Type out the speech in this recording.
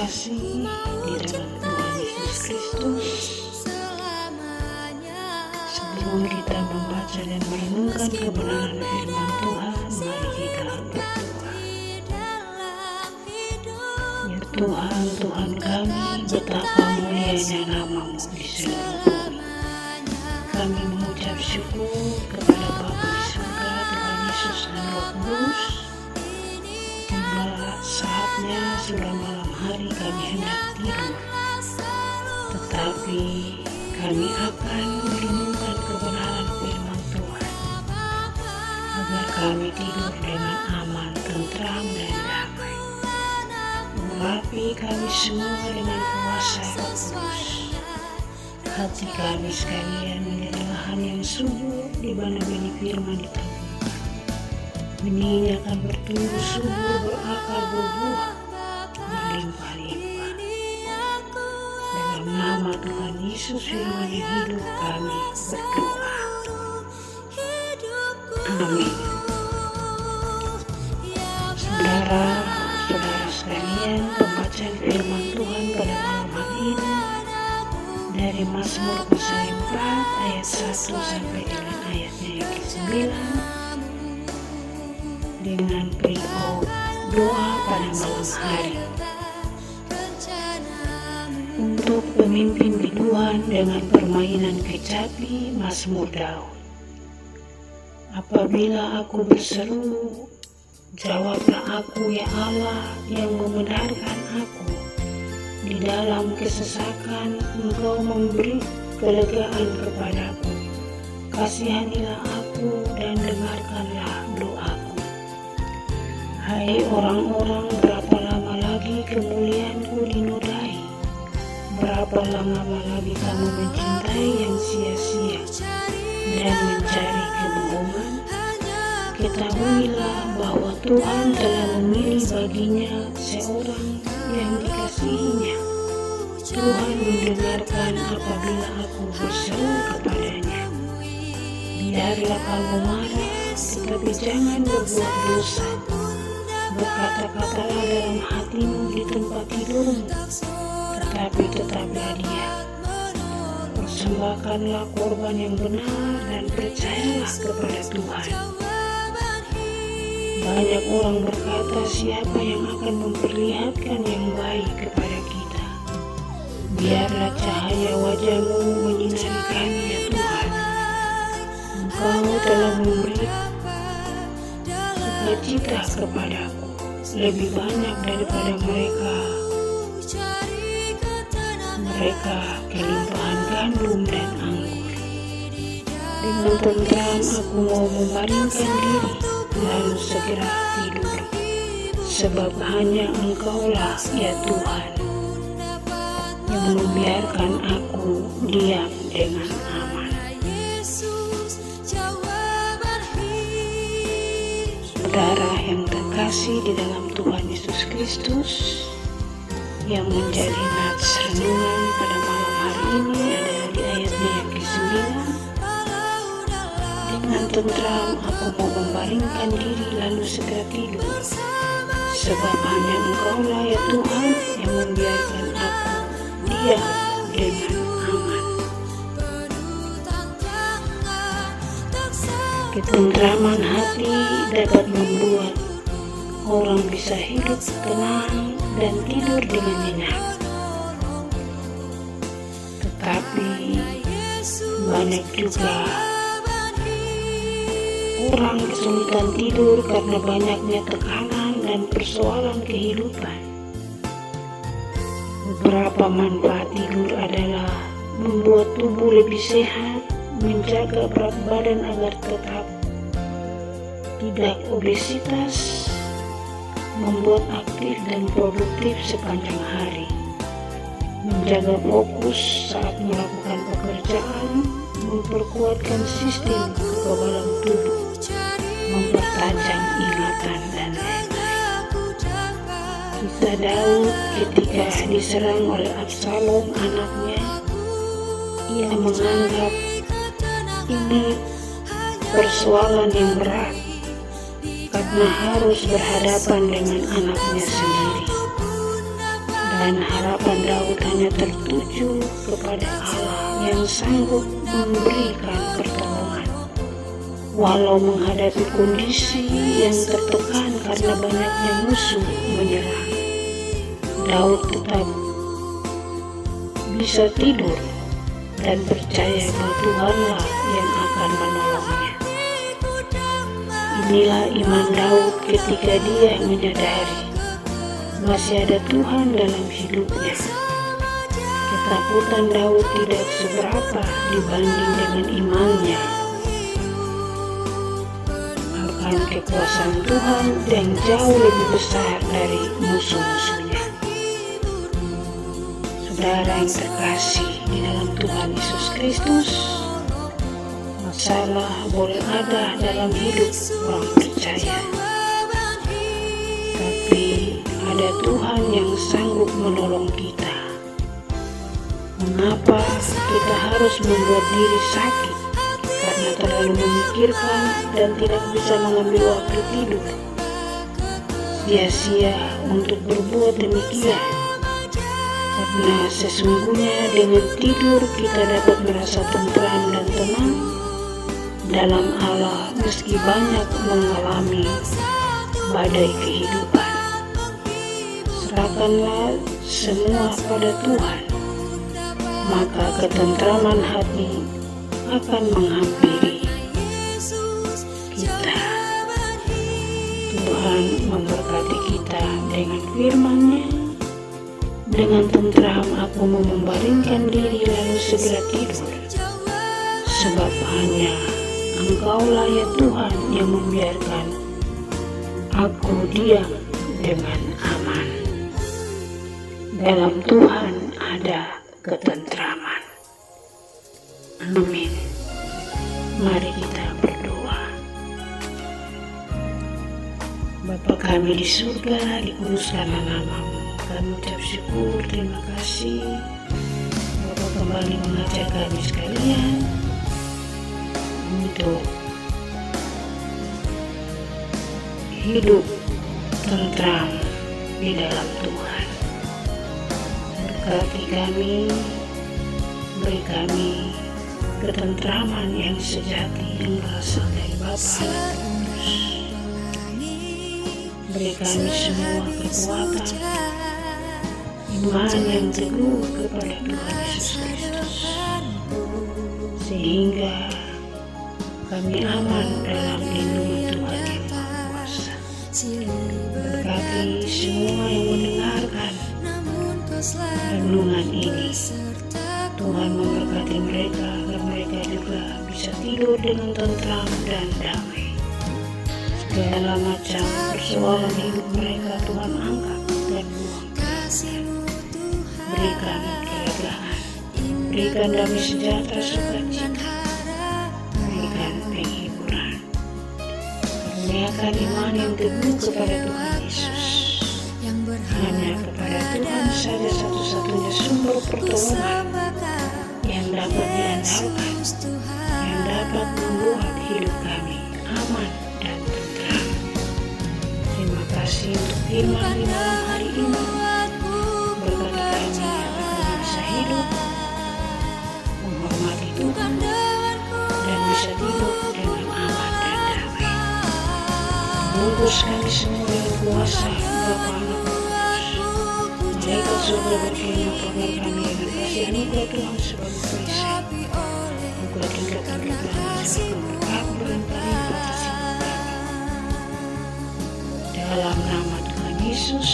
terkasih di dalam Tuhan Yesus Kristus, sebelum kita membaca dan merenungkan kebenaran firman Tuhan, mari kita berdoa. Ya Tuhan, Tuhan kami, betapa mulianya nama-Mu di seluruh bumi. Kami mengucap syukur kepada Bapa di surga, Tuhan Yesus dan Roh Kudus. Tiba saatnya sudah malam hari kami hendak tidur, tetapi kami akan merenungkan kebenaran firman Tuhan, agar kami tidur dengan aman, tentram, dan damai. Urapi kami semua dengan kuasa Roh Kudus. Hati kami sekalian menjadi lahan yang subur di mana benih firman ditabur. Benihnya akan bertumbuh subur, berakar, berbuah, berlimpah-limpah. Dalam nama Tuhan Yesus firman yang hidup kami berdoa. Amin. Saudara-saudara sekalian, pembacaan firman Tuhan pada malam hari ini dari Mazmur pasal 4 ayat 1 sampai dengan ayatnya yang ke-9 dengan perikop doa pada malam hari. Untuk pemimpin biduan dengan permainan kecapi, Mazmur Daud. Apabila aku berseru, jawablah aku ya Allah yang membenarkan aku. Di dalam kesesakan Engkau memberi kelegaan kepadaku. Kasihanilah aku dan dengarkanlah doaku. Hai orang-orang, berapa lama lagi kemuliaanku dinodai? Berapa lama lagi kamu mencintai yang sia-sia dan mencari kebohongan? Ketahuilah bahwa Tuhan telah memilih baginya seorang yang dikasihinya. Tuhan mendengarkan apabila aku berseru kepadanya. Biarlah kamu marah, tetapi jangan berbuat dosa. Berkata-katalah dalam hatimu di tempat tidurmu, tetapi tetaplah diam. Persembahkanlah korban yang benar dan percayalah kepada Tuhan. Banyak orang berkata, siapa yang akan memperlihatkan yang baik kepada kita? Biarlah cahaya wajah-Mu menyinari kami ya Tuhan. Engkau telah memberi sukacita kepadaku, lebih banyak daripada mereka kelimpahan gandum dan anggur. Dengan tentram aku mau membaringkan diri, lalu segera tidur, sebab hanya Engkaulah ya Tuhan yang membiarkan aku diam dengan aman. Saudara yang terkasih di dalam Tuhan Yesus Kristus, yang menjadi nats renungan pada malam hari ini adalah di ayatnya yang ke-9. Dengan tentram aku mau membaringkan diri lalu segera tidur, sebab hanya Engkaulah ya Tuhan yang membiarkan aku diam dengan aman. Ketentraman hati dapat membuat orang bisa hidup tenang dan tidur dengan nyenyak. Tetapi banyak juga orang kesulitan tidur karena banyaknya tekanan dan persoalan kehidupan. Beberapa manfaat tidur adalah membuat tubuh lebih sehat, menjaga berat badan agar tetap tidak obesitas, membuat aktif dan produktif sepanjang hari, menjaga fokus saat melakukan pekerjaan, memperkuatkan sistem kekebalan tubuh, mempertajam ingatan, dan lain-lain. Kisah Daud ketika diserang oleh Absalom anaknya, ia menganggap ini persoalan yang berat karena harus berhadapan dengan anaknya sendiri. dan harapan Daud hanya tertuju kepada Allah yang sanggup memberikan pertolongan. Walau menghadapi kondisi yang tertekan karena banyaknya musuh menyerang, Daud tetap bisa tidur dan percaya bahwa Tuhanlah yang akan menolongnya. Inilah iman Daud ketika dia menyadari masih ada Tuhan dalam hidupnya. Ketakutan Daud tidak seberapa dibanding dengan imannya akan kekuasaan Tuhan yang jauh lebih besar dari musuh-musuhnya. Saudara yang terkasih di dalam Tuhan Yesus Kristus, masalah boleh ada dalam hidup orang percaya, tapi ada Tuhan yang sanggup menolong kita. Mengapa kita harus membuat diri sakit karena terlalu memikirkan dan tidak bisa mengambil waktu tidur? Sia-sia untuk berbuat demikian, karena sesungguhnya dengan tidur kita dapat merasa tentram dan tenang dalam Allah meski banyak mengalami badai kehidupan. Serahkanlah semua pada Tuhan, maka ketentraman hati akan menghampiri kita. Tuhan memberkati kita dengan firman-Nya. Dengan tentram aku mau membaringkan diri lalu segera tidur, sebab hanya Engkaulah ya Tuhan yang membiarkan aku diam dengan aman. Dalam Tuhan ada ketentraman. Amin. Mari kita berdoa. Bapa kami di surga, dikuduskanlah nama-Mu. Kami ucap syukur, terima kasih Bapa kembali mengajar kami sekalian untuk hidup tentram di dalam Tuhan. Berkati kami, beri kami ketentraman yang sejati yang berasal dari Bapa dan Kudus. Beri kami semua kekuatan, iman yang teguh kepada Tuhan Yesus Kristus, sehingga kami aman dalam lindungan Tuhan yang Maha Kuasa. Berkati semua yang mendengarkan renungan ini. Tuhan memberkati mereka agar mereka juga bisa tidur dengan tentram dan damai. Segala macam persoalan hidup mereka Tuhan angkat dan buang ke. Berikan kelegaan, berikan damai sejahtera sukacita, berikan penghiburan. Karuniakan iman yang teguh kepada Tuhan Yesus. Hanya kepada Tuhan saja satu-satunya sumber pertolongan yang dapat diandalkan, yang dapat membuat hidup kami aman dan tentram. Terima kasih untuk firman di malam hari ini. Berkati kami agar kami bisa hidup, menghormati Tuhan, dan bisa tidur dengan aman dan damai. Bungkus kami semua dengan kuasa Bapa, Anak, Malaikat surga berkiranya kabar kami dengan kasih anugerah Tuhan sebagai perisai. Buka tingkat-tingkat tangan serta berkah berlimpah-limpah atas hidup kami. Dalam nama Tuhan Yesus,